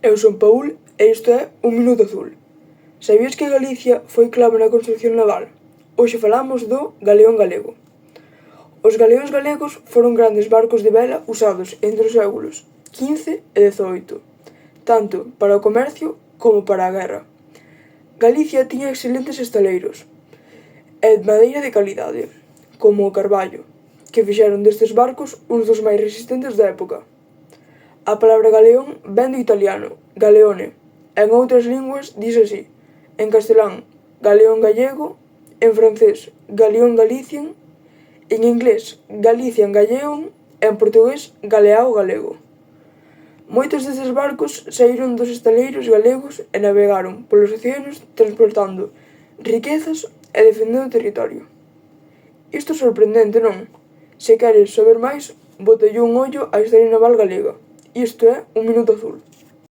Eu son Paúl e isto é Un Minuto Azul. Sabías que Galicia foi clave na construción naval? Hoxe falamos do galeón galego. Os galeóns galegos foron grandes barcos de vela usados entre os séculos XV e XVIII, tanto para o comercio como para a guerra. Galicia tiña excelentes estaleiros e madeira de calidade, como o carballo, que fixeron destes barcos uns dos máis resistentes da época. A palabra galeón vén do italiano galeone e en outras linguas dise así: en castelán galeón gallego, en francés galión galicien, en inglés Galician galleon e en portugués galeao galego. Moitos destes barcos saíron dos estaleiros galegos e navegaron polos océanos transportando riquezas e defendendo o territorio. Isto é sorprendente, non? Se queres saber máis, bótalle un ollo á historia naval galega. Isto é Un Minuto Azul.